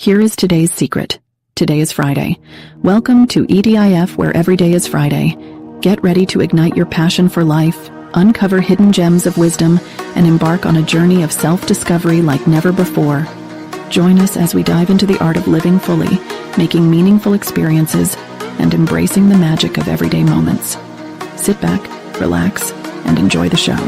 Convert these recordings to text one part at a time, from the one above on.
Here is today's secret. Today is Friday. Welcome to EDIF, where every day is Friday. Get ready to ignite your passion for life, uncover hidden gems of wisdom, and embark on a journey of self-discovery like never before. Join us as we dive into the art of living fully, making meaningful experiences, and embracing the magic of everyday moments. Sit back, relax, and enjoy the show.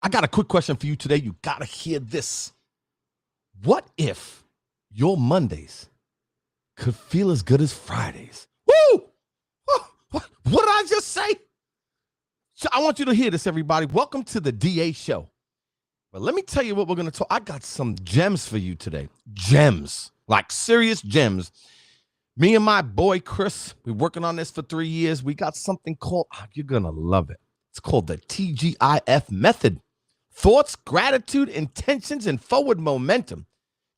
I got a quick question for you today. You got to hear this. What if your Mondays could feel as good as Fridays? Woo! What did I just say? So I want you to hear this, everybody. Welcome to the DA show. But let me tell you what we're going to talk. I got some gems for you today. Gems, like serious gems. Me and my boy, Chris, we're working on this for 3 years. We got something called, you're going to love it. It's called the TGIF method. Thoughts, gratitude, intentions, and forward momentum.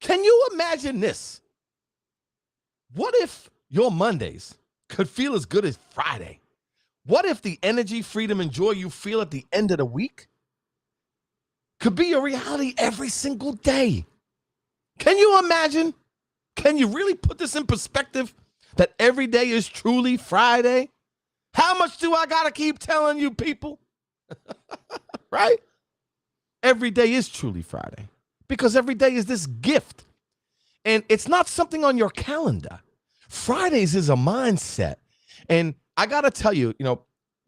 Can you imagine this? What if your Mondays could feel as good as Friday? What if the energy, freedom, and joy you feel at the end of the week could be your reality every single day? Can you imagine? Can you really put this in perspective that every day is truly Friday? How much do I got to keep telling you people? Right? Every day is truly Friday because every day is this gift. And it's not something on your calendar. Fridays is a mindset. And I got to tell you,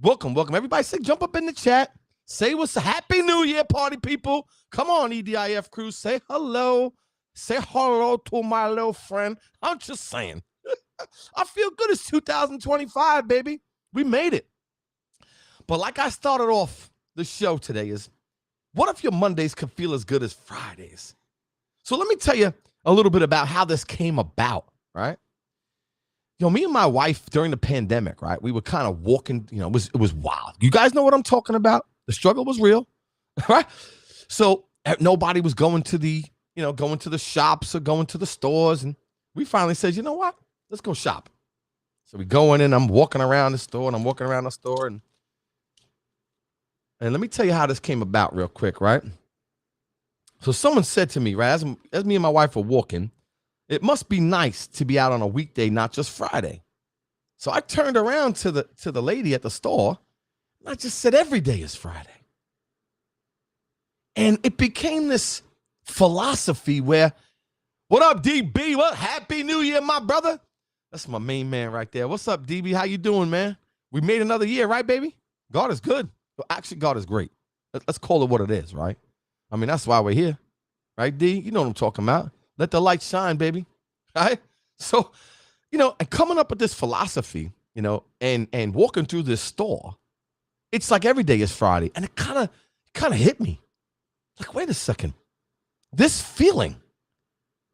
welcome. Everybody say, jump up in the chat. Say what's Happy New Year, party people. Come on, EDIF crew. Say hello. Say hello to my little friend. I'm just saying. I feel good. It's 2025, baby. We made it. But like I started off the show today is, what if your Mondays could feel as good as Fridays? So let me tell you a little bit about how this came about, right? Me and my wife during the pandemic, right? We were kind of walking, it was wild. You guys know what I'm talking about? The struggle was real, right? So nobody was going to the shops or going to the stores. And we finally said, you know what? Let's go shop. So we go in, I'm walking around the store, and let me tell you how this came about real quick, right? So someone said to me, right, as me and my wife were walking, it must be nice to be out on a weekday, not just Friday. So I turned around to the lady at the store, and I just said, every day is Friday. And it became this philosophy where, what up, DB? What? Happy New Year, my brother. That's my main man right there. What's up, DB? How you doing, man? We made another year, right, baby? God is good. Well, actually, God is great. Let's call it what it is, right? I mean, that's why we're here, right, D? You know what I'm talking about. Let the light shine, baby, right? So, and coming up with this philosophy, and walking through this store, it's like every day is Friday, and it kind of hit me. Like, wait a second. This feeling.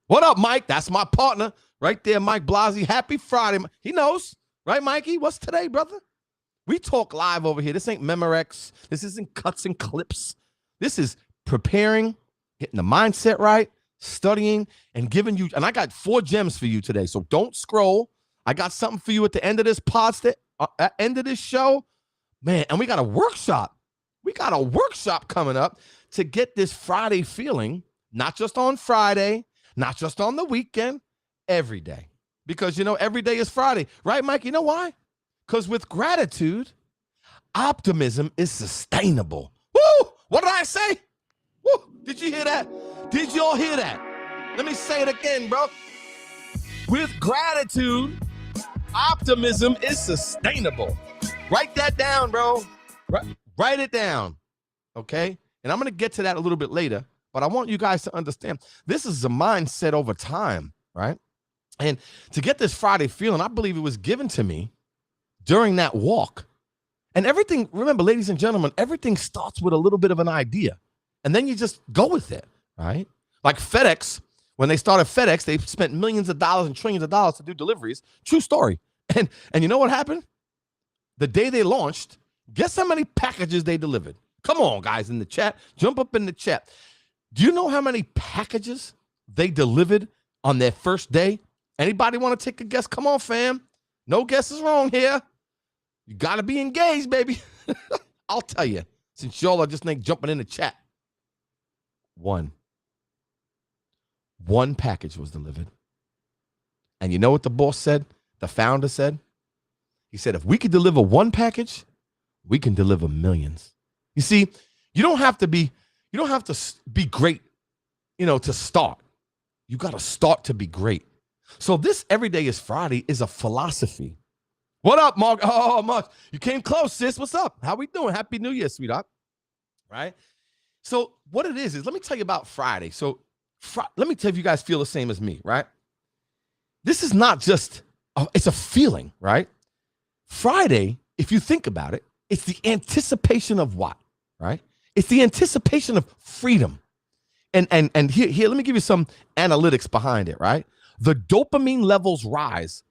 What up, Mike? That's my partner right there, Mike Blasey. Happy Friday. He knows, right, Mikey? What's today, brother? We talk live over here. This ain't Memorex. This isn't cuts and clips. This is preparing, getting the mindset right, studying, and giving you. And I got 4 gems for you today. So don't scroll. I got something for you at the end of this end of this show. Man, and we got a workshop. We got a workshop coming up to get this Friday feeling, not just on Friday, not just on the weekend, every day. Because, every day is Friday. Right, Mike? You know why? Because with gratitude, optimism is sustainable. Woo! What did I say? Woo! Did you hear that? Did y'all hear that? Let me say it again, bro. With gratitude, optimism is sustainable. Write that down, bro. Write it down, okay? And I'm going to get to that a little bit later, but I want you guys to understand this is a mindset over time, right? And to get this Friday feeling, I believe it was given to me during that walk. And everything, remember, ladies and gentlemen, everything starts with a little bit of an idea. And then you just go with it, right? Like FedEx, when they started FedEx, they spent millions of dollars and trillions of dollars to do deliveries. True story. And you know what happened? The day they launched, guess how many packages they delivered? Come on, guys, in the chat. Jump up in the chat. Do you know how many packages they delivered on their first day? Anybody want to take a guess? Come on, fam. No guess is wrong here. You got to be engaged, baby. I'll tell you, since y'all are just jumping in the chat. One package was delivered. And you know what the boss said? The founder said? He said, if we could deliver one package, we can deliver millions. You see, you don't have to be great, to start. You got to start to be great. So this Every Day is Friday is a philosophy. What up, Mark? Oh, Mark, you came close, sis. What's up? How we doing? Happy New Year, sweetheart. Right? So what it is let me tell you about Friday. So let me tell you guys feel the same as me, right? This is not just, it's a feeling, right? Friday, if you think about it, it's the anticipation of what, right? It's the anticipation of freedom. And here, let me give you some analytics behind it, right? The dopamine levels rise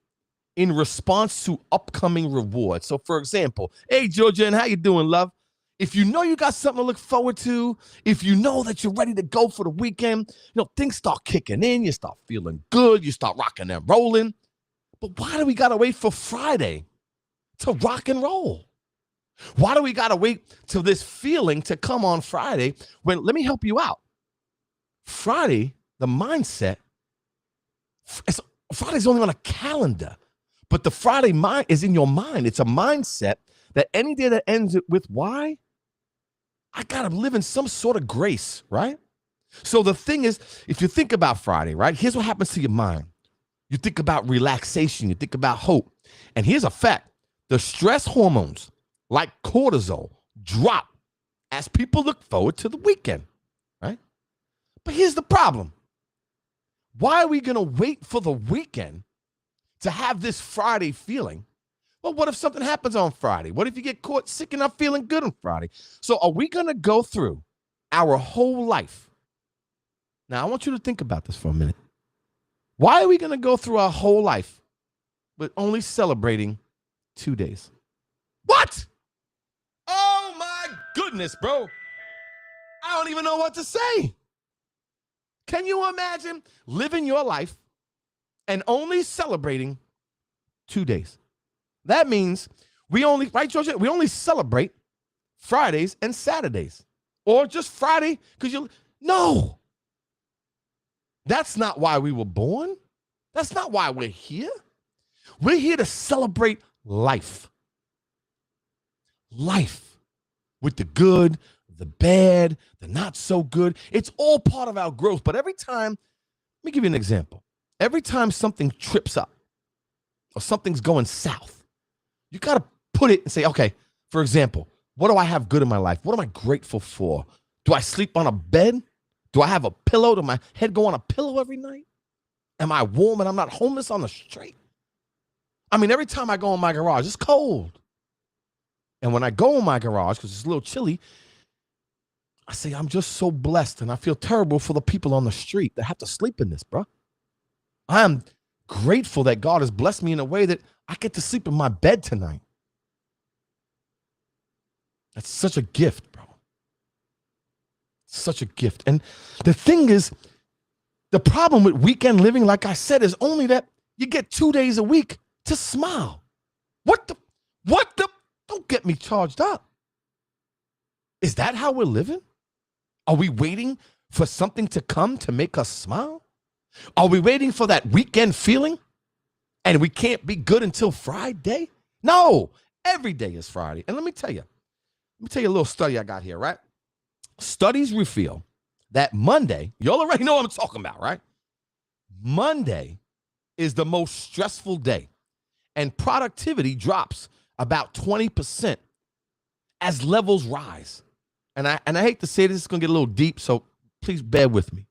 in response to upcoming rewards. So for example, hey, Georgia, and how you doing, love? If you know you got something to look forward to, if you know that you're ready to go for the weekend, things start kicking in, you start feeling good, you start rocking and rolling. But why do we got to wait for Friday to rock and roll? Why do we got to wait till this feeling to come on Friday when, let me help you out. Friday, the mindset, Friday's only on a calendar, but the Friday mind is in your mind. It's a mindset that any day that ends it with why, I got to live in some sort of grace, right? So the thing is, if you think about Friday, right, here's what happens to your mind. You think about relaxation, you think about hope. And here's a fact. The stress hormones like cortisol drop as people look forward to the weekend, right? But here's the problem. Why are we going to wait for the weekend to have this Friday feeling? Well, what if something happens on Friday? What if you get caught sick and not feeling good on Friday? So are we going to go through our whole life? Now, I want you to think about this for a minute. Why are we going to go through our whole life but only celebrating 2 days? What? Oh, my goodness, bro. I don't even know what to say. Can you imagine living your life and only celebrating 2 days? That means right, Georgia? We only celebrate Fridays and Saturdays. Or just Friday because no. That's not why we were born. That's not why we're here. We're here to celebrate life. Life with the good, the bad, the not so good. It's all part of our growth. But every time, let me give you an example. Every time something trips up or something's going south, you got to put it and say, okay, for example, what do I have good in my life? What am I grateful for? Do I sleep on a bed? Do I have a pillow? Does my head go on a pillow every night? Am I warm and I'm not homeless on the street? I mean, every time I go in my garage, it's cold. And when I go in my garage, because it's a little chilly, I say, I'm just so blessed. And I feel terrible for the people on the street that have to sleep in this, bro. I am grateful that God has blessed me in a way that I get to sleep in my bed tonight. That's such a gift, bro. Such a gift. And the thing is, the problem with weekend living, like I said, is only that you get 2 days a week to smile. What the, don't get me charged up. Is that how we're living? Are we waiting for something to come to make us smile? Are we waiting for that weekend feeling? And we can't be good until Friday? No, every day is Friday. And let me tell you a little study I got here, right? Studies reveal that Monday, y'all already know what I'm talking about, right? Monday is the most stressful day, and productivity drops about 20% as levels rise. And I hate to say this, it's going to get a little deep, so please bear with me.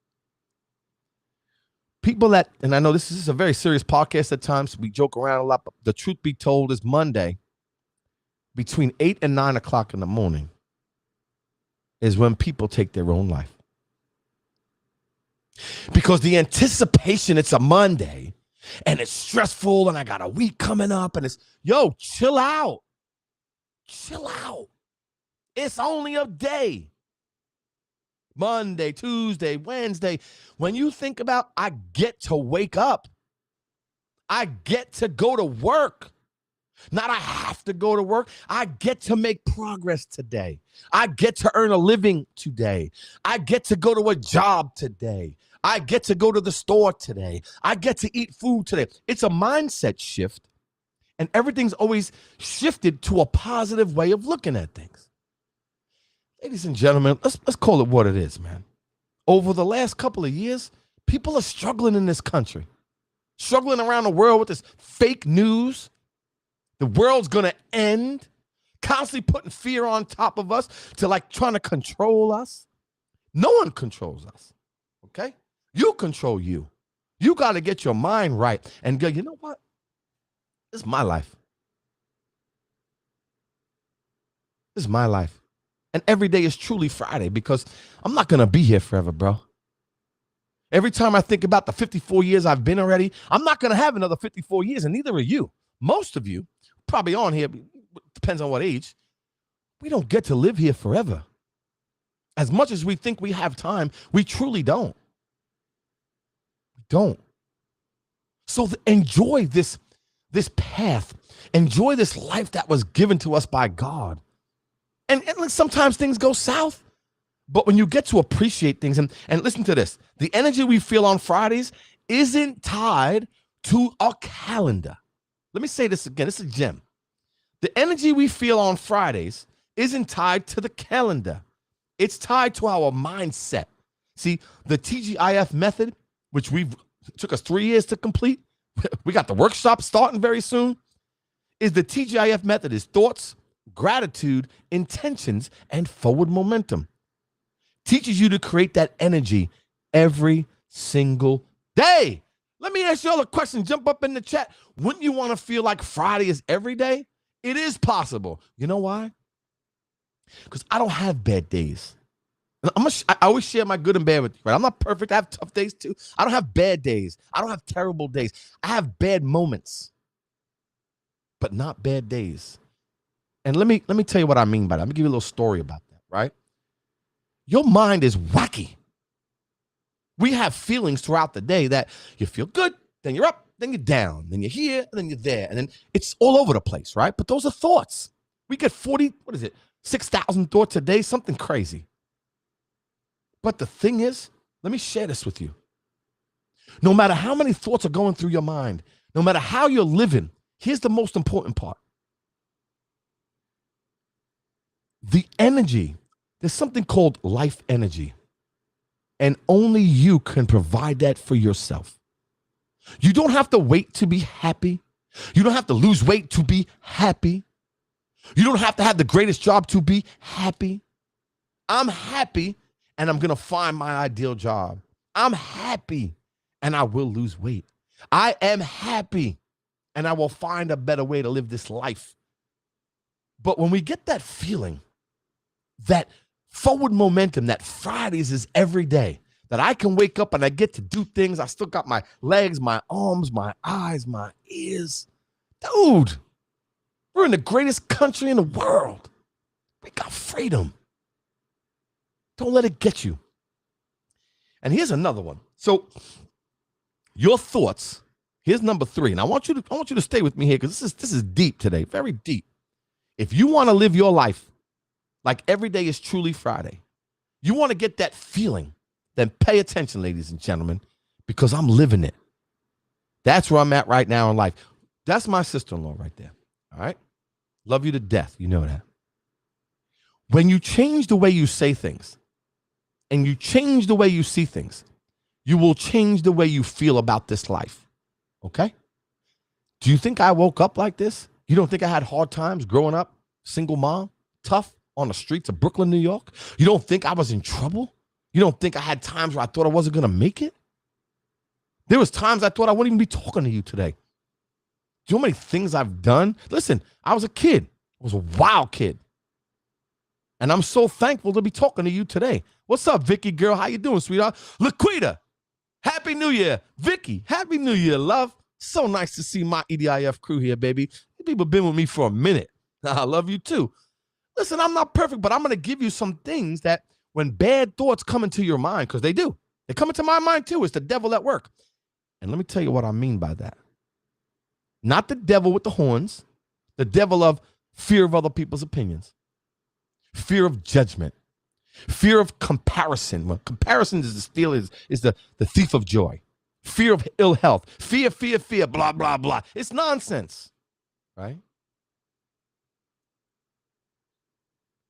People that, and I know this is a very serious podcast at times, we joke around a lot, but the truth be told is Monday, between 8 and 9 o'clock in the morning, is when people take their own life. because the anticipation, it's a Monday and it's stressful and I got a week coming up and it's, yo, chill out. Chill out. It's only a day. Monday, Tuesday, Wednesday. When you think about, I get to wake up. I get to go to work. Not I have to go to work. I get to make progress today. I get to earn a living today. I get to go to a job today. I get to go to the store today. I get to eat food today. It's a mindset shift, and everything's always shifted to a positive way of looking at things. Ladies and gentlemen, let's call it what it is, man. Over the last couple of years, people are struggling in this country, struggling around the world with this fake news. The world's going to end, constantly putting fear on top of us to like trying to control us. No one controls us, okay? You control you. You got to get your mind right and go, you know what? This is my life. This is my life. And every day is truly Friday because I'm not going to be here forever, bro. Every time I think about the 54 years I've been already, I'm not going to have another 54 years, and neither are you. Most of you probably on here, depends on what age, we don't get to live here forever. As much as we think we have time, we truly don't. We don't. So enjoy this path. Enjoy this life that was given to us by God. And sometimes things go south, but when you get to appreciate things, and listen to this, the energy we feel on Fridays isn't tied to a calendar. Let me say this again. This is a gem. The energy we feel on Fridays isn't tied to the calendar. It's tied to our mindset. See, the TGIF method, which took us 3 years to complete, we got the workshop starting very soon, is the TGIF method is thoughts, gratitude, intentions, and forward momentum. Teaches you to create that energy every single day. Let me ask you all a question. Jump up in the chat. Wouldn't you want to feel like Friday is every day? It is possible. You know why? Because I don't have bad days. I always share my good and bad with you, right? I'm not perfect. I have tough days too. I don't have bad days. I don't have terrible days. I have bad moments, but not bad days. And let me tell you what I mean by that. Let me give you a little story about that, right? Your mind is wacky. We have feelings throughout the day that you feel good, then you're up, then you're down, then you're here, and then you're there. And then it's all over the place, right? But those are thoughts. We get 6,000 thoughts a day, something crazy. But the thing is, let me share this with you. No matter how many thoughts are going through your mind, no matter how you're living, here's the most important part. The energy, there's something called life energy. And only you can provide that for yourself. You don't have to wait to be happy. You don't have to lose weight to be happy. You don't have to have the greatest job to be happy. I'm happy and I'm going to find my ideal job. I'm happy and I will lose weight. I am happy and I will find a better way to live this life. But when we get that feeling, that forward momentum, that Fridays is every day, that I can wake up and I get to do things. I still got my legs, my arms, my eyes, my ears. Dude, we're in the greatest country in the world. We got freedom. Don't let it get you. And here's another one. So your thoughts, here's number 3. And I want you to stay with me here because this is deep today, very deep. If you want to live your life like every day is truly Friday, you want to get that feeling, then pay attention, ladies and gentlemen, because I'm living it. That's where I'm at right now in life. That's my sister-in-law right there. All right? Love you to death. You know that. When you change the way you say things and you change the way you see things, you will change the way you feel about this life. Okay? Do you think I woke up like this? You don't think I had hard times growing up, single mom, tough on the streets of Brooklyn, New York? You don't think I was in trouble? You don't think I had times where I thought I wasn't going to make it? There was times I thought I wouldn't even be talking to you today. Do you know how many things I've done? Listen, I was a kid. I was a wild kid. And I'm so thankful to be talking to you today. What's up, Vicky girl? How you doing, sweetheart? Laquita, Happy New Year. Vicky, Happy New Year, love. So nice to see my EDIF crew here, baby. You people been with me for a minute. I love you too. Listen, I'm not perfect, but I'm going to give you some things that when bad thoughts come into your mind, because they do, they come into my mind too. It's the devil at work. And let me tell you what I mean by that. Not the devil with the horns, the devil of fear of other people's opinions, fear of judgment, fear of comparison. Well, comparison is the thief of joy. Fear of ill health, fear, blah, blah, blah. It's nonsense, right?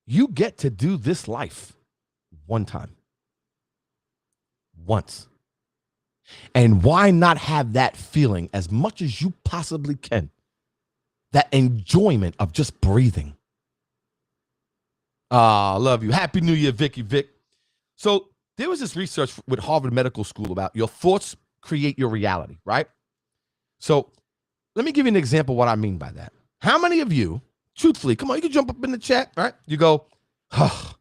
You get to do this life one time, once. And why not have that feeling as much as you possibly can? That enjoyment of just breathing. I love you. Happy New Year, Vicky Vic. So there was this research with Harvard Medical School about your thoughts create your reality, right? So let me give you an example of what I mean by that. How many of you, truthfully, come on, you can jump up in the chat, right? You go, oh,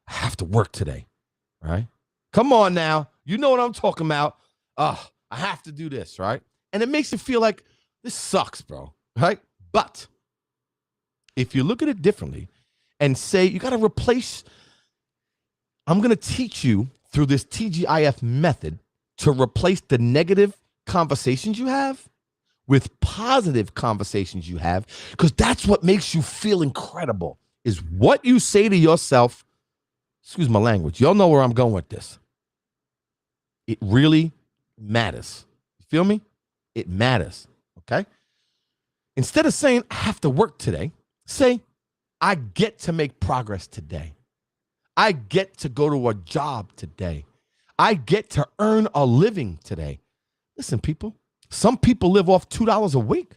I have to work today, right? Come on now. You know what I'm talking about. Oh, I have to do this, right? And it makes you feel like this sucks, bro, right? But if you look at it differently and say, you got to replace, I'm going to teach you through this TGIF method to replace the negative conversations you have with positive conversations you have, because that's what makes you feel incredible, is what you say to yourself. Excuse my language. Y'all know where I'm going with this. It really matters. You feel me? It matters, okay? Instead of saying, I have to work today, say, I get to make progress today. I get to go to a job today. I get to earn a living today. Listen, people, some people live off $2 a week.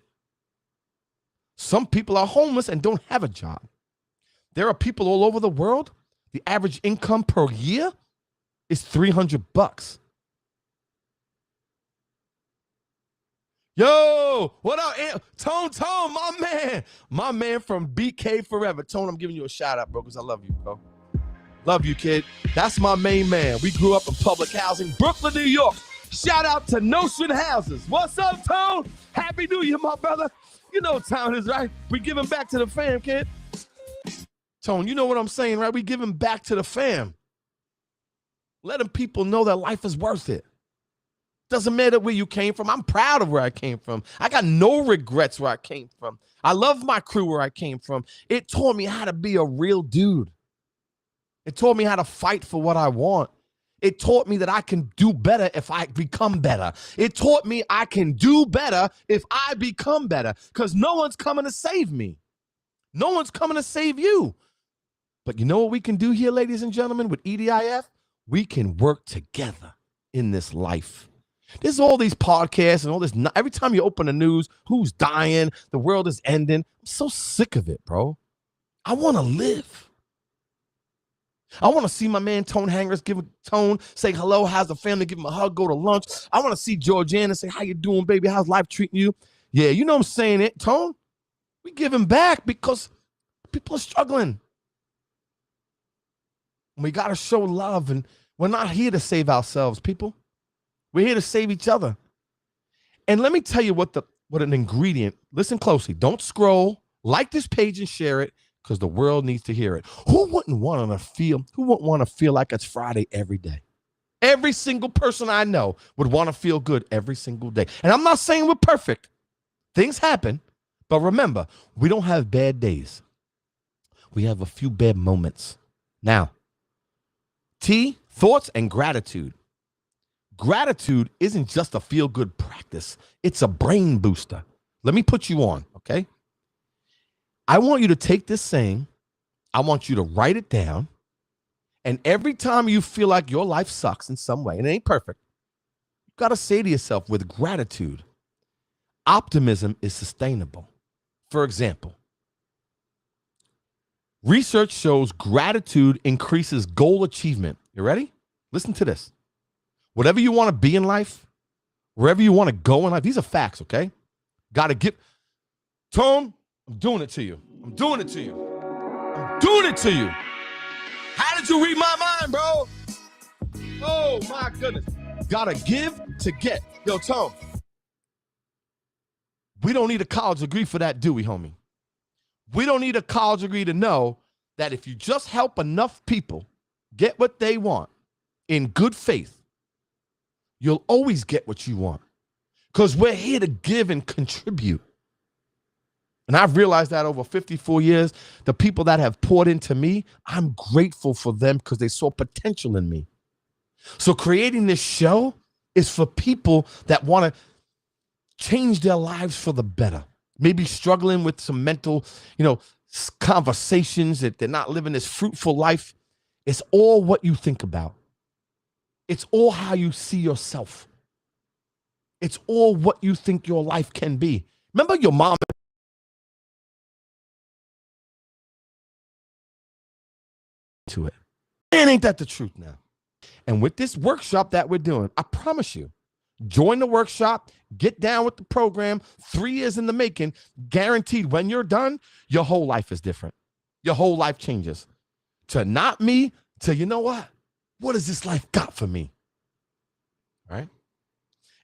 Some people are homeless and don't have a job. There are people all over the world. The average income per year is $300. Yo, what up, Tone, my man from BK Forever. Tone, I'm giving you a shout out, bro, because I love you, bro. Love you, kid. That's my main man. We grew up in public housing, Brooklyn, New York. Shout out to Notion Houses. What's up, Tone? Happy New Year, my brother. You know what time is, right? We giving back to the fam, kid. Tone, you know what I'm saying, right? We giving back to the fam. Letting people know that life is worth it. Doesn't matter where you came from. I'm proud of where I came from. I got no regrets where I came from. I love my crew where I came from. It taught me how to be a real dude. It taught me how to fight for what I want. It taught me that I can do better if I become better. It taught me I can do better if I become better, because no one's coming to save me. No one's coming to save you. But you know what we can do here, ladies and gentlemen, with EDIF? We can work together in this life. There's all these podcasts and all this. Every time you open the news, who's dying? The world is ending. I'm so sick of it, bro. I want to live. I want to see my man Tone Hangers give a Tone, say hello, how's the family, give him a hug, go to lunch. I want to see Georgiana say, how you doing, baby? How's life treating you? Yeah, you know what I'm saying, it, Tone? We give him back because people are struggling. We got to show love, and we're not here to save ourselves, people. We're here to save each other. And let me tell you what an ingredient. Listen closely. Don't scroll. Like this page and share it, because the world needs to hear it. Who wouldn't want to feel like it's Friday every day? Every single person I know would want to feel good every single day. And I'm not saying we're perfect. Things happen. But remember, we don't have bad days. We have a few bad moments. Now, T, thoughts and gratitude. Gratitude isn't just a feel-good practice. It's a brain booster. Let me put you on, okay? I want you to take this saying. I want you to write it down. And every time you feel like your life sucks in some way, and it ain't perfect, you got to say to yourself with gratitude, optimism is sustainable. For example, research shows gratitude increases goal achievement. You ready? Listen to this. Whatever you want to be in life, wherever you want to go in life, these are facts, okay? Got to get, Tone, I'm doing it to you. I'm doing it to you. I'm doing it to you. How did you read my mind, bro? Oh, my goodness. Gotta give to get. Yo, Tone, we don't need a college degree for that, do we, homie? We don't need a college degree to know that if you just help enough people get what they want in good faith, you'll always get what you want. Because we're here to give and contribute. And I've realized that over 54 years, the people that have poured into me, I'm grateful for them because they saw potential in me. So creating this show is for people that want to change their lives for the better. Maybe struggling with some mental, conversations that they're not living this fruitful life. It's all what you think about. It's all how you see yourself. It's all what you think your life can be. Remember your mom. To it. Man, ain't that the truth now? And with this workshop that we're doing, I promise you, join the workshop, get down with the program, 3 years in the making, guaranteed when you're done, your whole life is different. Your whole life changes. To not me, to you know what? What has this life got for me? All right?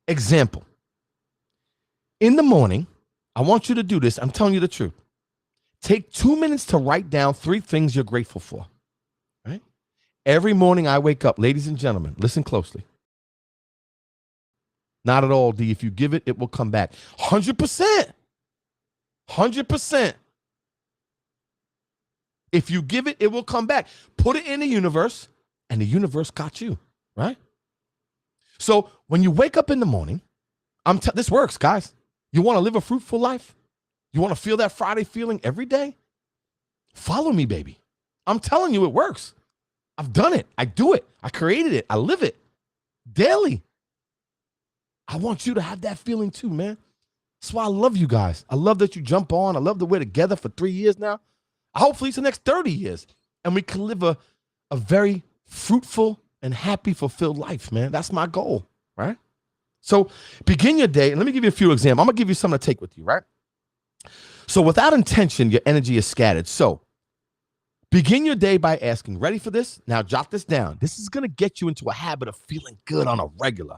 Example. In the morning, I want you to do this. I'm telling you the truth. Take 2 minutes to write down 3 things you're grateful for. Right? Every morning I wake up, ladies and gentlemen, listen closely. Not at all, D. If you give it, it will come back. 100%. 100%. If you give it, it will come back. Put it in the universe, and the universe got you, right? So when you wake up in the morning, this works, guys. You want to live a fruitful life? You want to feel that Friday feeling every day? Follow me, baby. I'm telling you, it works. I've done it. I do it. I created it. I live it daily. I want you to have that feeling too, man. That's why I love you guys. I love that you jump on. I love that we're together for 3 years now. Hopefully it's the next 30 years. And we can live a very fruitful and happy, fulfilled life, man. That's my goal, right? So begin your day. And let me give you a few examples. I'm going to give you something to take with you, right? So without intention, your energy is scattered. So begin your day by asking, ready for this? Now jot this down. This is going to get you into a habit of feeling good on a regular.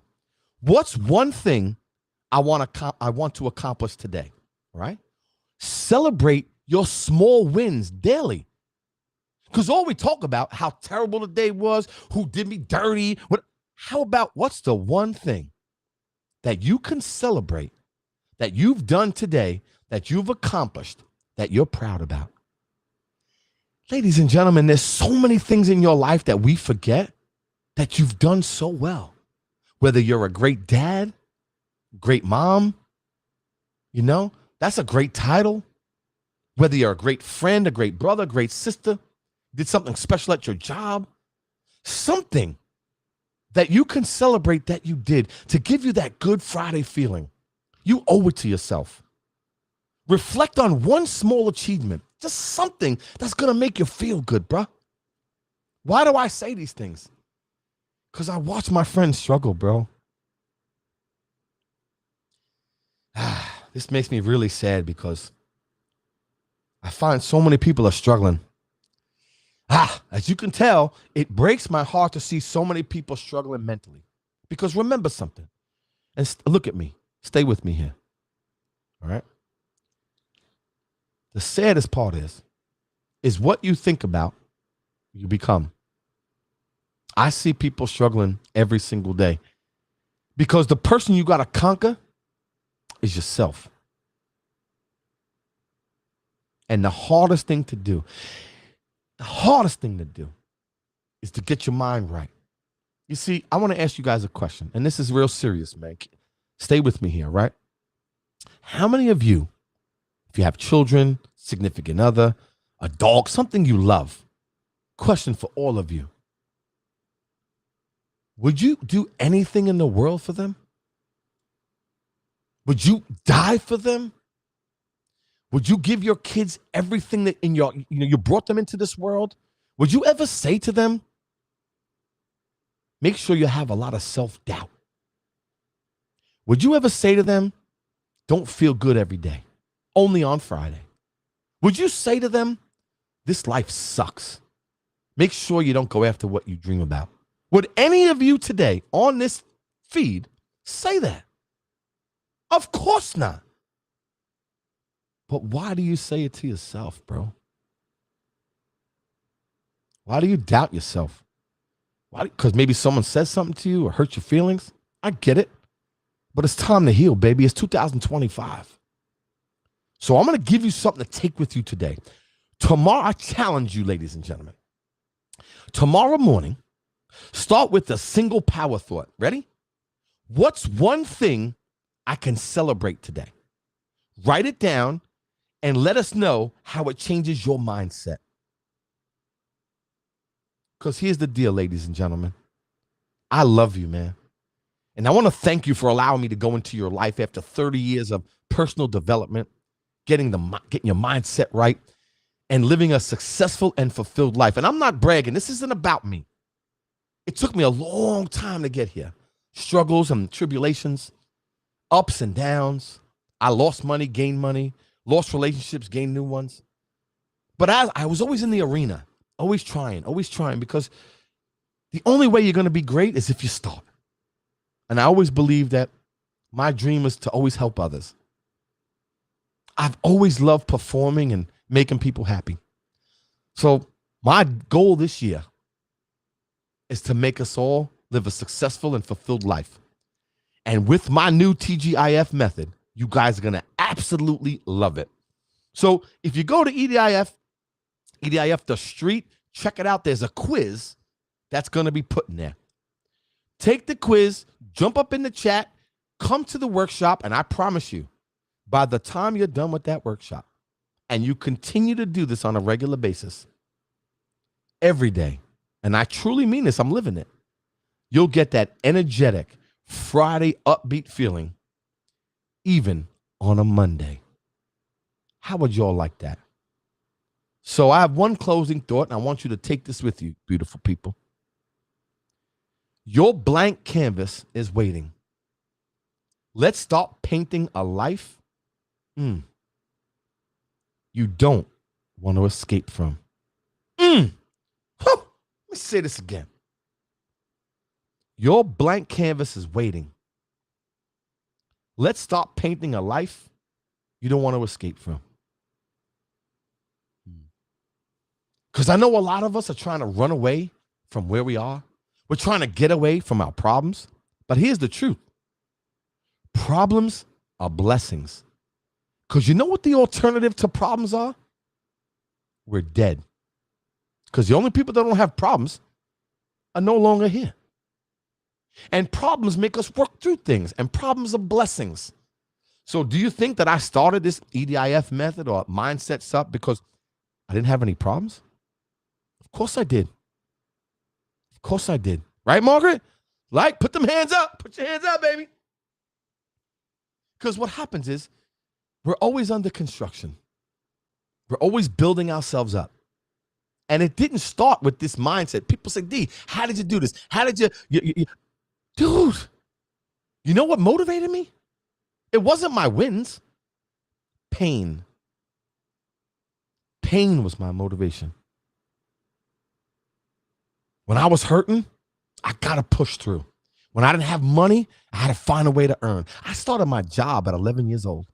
What's one thing I want to accomplish today, right? Celebrate your small wins daily. Because all we talk about, how terrible the day was, who did me dirty. How about what's the one thing that you can celebrate that you've done today, that you've accomplished, that you're proud about? Ladies and gentlemen, there's so many things in your life that we forget that you've done so well. Whether you're a great dad, great mom, that's a great title. Whether you're a great friend, a great brother, great sister, did something special at your job, something that you can celebrate that you did to give you that Good Friday feeling. You owe it to yourself. Reflect on one small achievement, just something that's going to make you feel good, bruh. Why do I say these things? Because I watch my friends struggle, bro. This makes me really sad because I find so many people are struggling. As you can tell, it breaks my heart to see so many people struggling mentally. Because remember something, and look at me. Stay with me here. All right? The saddest part is what you think about, you become. I see people struggling every single day because the person you got to conquer is yourself. And the hardest thing to do is to get your mind right. You see, I want to ask you guys a question, and this is real serious, man. Stay with me here, right? How many of you, if you have children, significant other, a dog, something you love, question for all of you, would you do anything in the world for them? Would you die for them? Would you give your kids everything that you brought them into this world? Would you ever say to them, make sure you have a lot of self-doubt? Would you ever say to them, don't feel good every day, only on Friday? Would you say to them, this life sucks? Make sure you don't go after what you dream about. Would any of you today on this feed say that. Of course not. But why do you say it to yourself, bro? Why do you doubt yourself? Why? Because maybe someone says something to you or hurt your feelings. I get it. But it's time to heal, baby. It's 2025. So I'm going to give you something to take with you today. Tomorrow, I challenge you, ladies and gentlemen. Tomorrow morning, start with a single power thought. Ready? What's one thing I can celebrate today? Write it down and let us know how it changes your mindset. Because here's the deal, ladies and gentlemen. I love you, man. And I want to thank you for allowing me to go into your life after 30 years of personal development, getting your mindset right, and living a successful and fulfilled life. And I'm not bragging. This isn't about me. It took me a long time to get here. Struggles and tribulations, ups and downs. I lost money, gained money, lost relationships, gained new ones. But I was always in the arena, always trying, because the only way you're going to be great is if you start. And I always believe that my dream is to always help others. I've always loved performing and making people happy. So my goal this year is to make us all live a successful and fulfilled life. And with my new TGIF method, you guys are going to absolutely love it. So if you go to EDIF The Street, check it out. There's a quiz that's going to be put in there. Take the quiz, jump up in the chat, come to the workshop, and I promise you, by the time you're done with that workshop, and you continue to do this on a regular basis, every day, and I truly mean this, I'm living it, you'll get that energetic, Friday upbeat feeling, even on a Monday. How would y'all like that? So I have one closing thought, and I want you to take this with you, beautiful people. Your blank canvas is waiting. Let's start painting a life you don't want to escape from. Let me say this again. Your blank canvas is waiting. Let's start painting a life you don't want to escape from. Because I know a lot of us are trying to run away from where we are. We're trying to get away from our problems. But here's the truth. Problems are blessings. Because you know what the alternative to problems are? We're dead. Because the only people that don't have problems are no longer here. And problems make us work through things. And problems are blessings. So do you think that I started this EDIF method or mindset stuff because I didn't have any problems? Of course I did. Of course I did. Right, Margaret? Like, put them hands up. Put your hands up, baby. Because what happens is we're always under construction. We're always building ourselves up. And it didn't start with this mindset. People say, D, how did you do this? How did you Dude, you know what motivated me? It wasn't my wins. Pain. Pain was my motivation. When I was hurting, I got to push through. When I didn't have money, I had to find a way to earn. I started my job at 11 years old,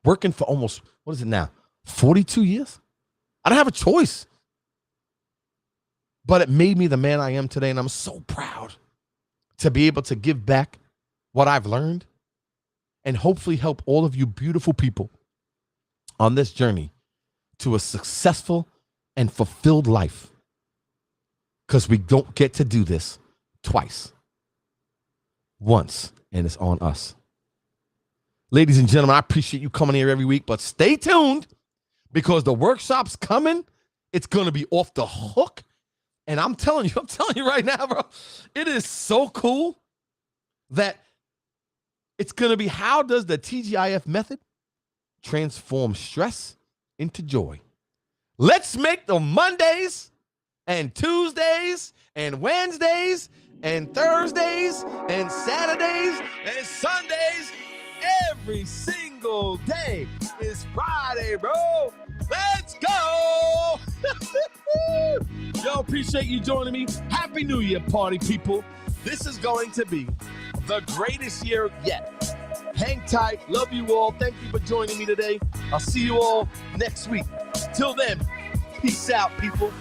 working for almost, what is it now, 42 years? I didn't have a choice. But it made me the man I am today, and I'm so proud to be able to give back what I've learned and hopefully help all of you beautiful people on this journey to a successful and fulfilled life. Because we don't get to do this twice. Once, and it's on us. Ladies and gentlemen, I appreciate you coming here every week, but stay tuned because the workshop's coming. It's going to be off the hook. And I'm telling you right now, bro, it is so cool that it's going to be, how does the TGIF method transform stress into joy? Let's make the Mondays and Tuesdays and Wednesdays and Thursdays and Saturdays and Sundays, every single day is Friday, bro. Let's go. Yo, appreciate you joining me. Happy New Year, party people. This is going to be the greatest year yet. Hang tight. Love you all. Thank you for joining me today. I'll see you all next week. Till then, peace out, people.